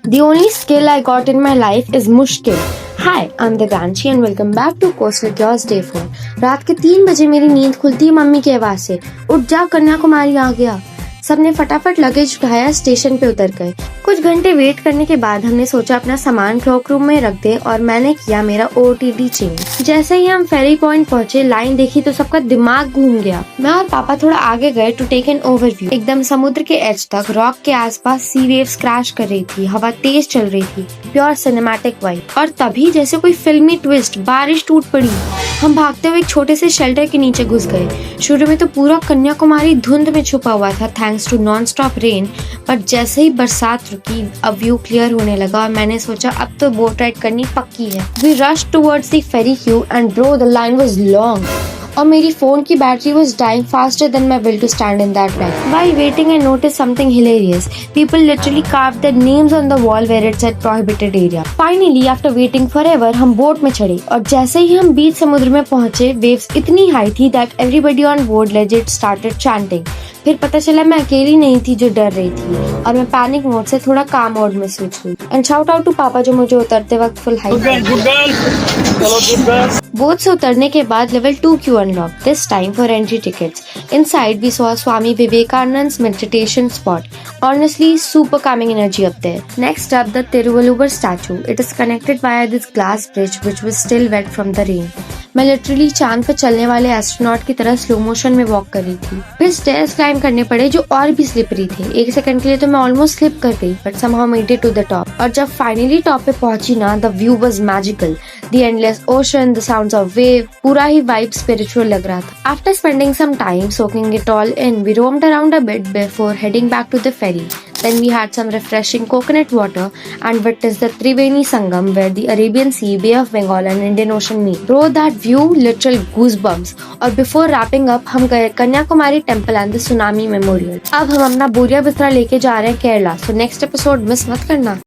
The only skill I got in my life is मुश्किल. Hi, I'm Devanshi and welcome back to Coast with Yours Day 4. रात के 3 बजे मेरी नींद खुलती है मम्मी की आवाज से, उठ जा कन्याकुमारी आ गया। सबने फटाफट लगेज उठाया, स्टेशन पे उतर गए। कुछ घंटे वेट करने के बाद हमने सोचा अपना सामान क्लॉक रूम में रख दे और मैंने किया मेरा OOTD चेंज। जैसे ही हम फेरी पॉइंट पहुंचे, लाइन देखी तो सबका दिमाग घूम गया। मैं और पापा थोड़ा आगे गए टू टेक एन ओवरव्यू। एकदम समुद्र के एज तक रॉक के आसपास सी वेव्स क्रैश कर रही थी, हवा तेज चल रही थी, प्योर सिनेमैटिक वाइब। और तभी जैसे कोई फिल्मी ट्विस्ट, बारिश टूट पड़ी। हम भागते हुए एक छोटे से शेल्टर के नीचे घुस गए। शुरू में तो पूरा कन्याकुमारी धुंध में छुपा हुआ था thanks to non stop rain, पर जैसे ही बरसात रुकी अब व्यू क्लियर होने लगा और मैंने सोचा अब तो बोट राइड करनी पक्की है। We rush towards the ferry queue and bro the line was long और मेरी फोन की battery was dying faster than my will to stand in that line. While waiting, I noticed something hilarious. People literally carved their names on the wall where it said prohibited area. Finally, after waiting forever, हम boat में चढ़े और जैसे ही हम बीच समुद्र में पहुंचे, waves इतनी हाई थी that everybody on board legit started chanting. फिर पता चला मैं अकेली नहीं थी जो डर रही थी और मैं पैनिक मोड से थोड़ा काम मोड में स्विच हुई। एंड शाउट आउट टू पापा जो मुझे उतरते वक्त फुल हाई। बोट से उतरने के बाद level 2 queue unlock, this time for entry tickets. Inside we saw Swami Vivekananda's meditation spot. Honestly, super calming energy up there. Next up, the Tiruvalluvar statue. It is connected via this glass bridge which was still wet from the rain. मैं literally चांद पर चलने वाले astronaut की तरह slow motion में walk कर रही थी। फिर स्टेयर्स क्लाइम करने पड़े जो और भी स्लिपरी थे। एक सेकंड के लिए तो मैं ऑलमोस्ट स्लिप कर गई, but somehow made it to the top. और जब फाइनली टॉप पे पहुंची ना, the view was magical. The endless ocean, the sounds of wave, पूरा ही वाइब स्पिरिचुअल लग रहा था। After spending some time soaking it all in, we roamed around a bit before heading back to the ferry. Then we had some refreshing coconut water and witnessed the Triveni Sangam where the Arabian Sea, Bay of Bengal and Indian Ocean meet. Bro, that view, literal goosebumps. और before wrapping up, हम गए Kanyakumari temple and the tsunami memorial. अब हम अपना बोरिया बिस्तरा लेके जा रहे हैं Kerala. So next episode miss मत करना।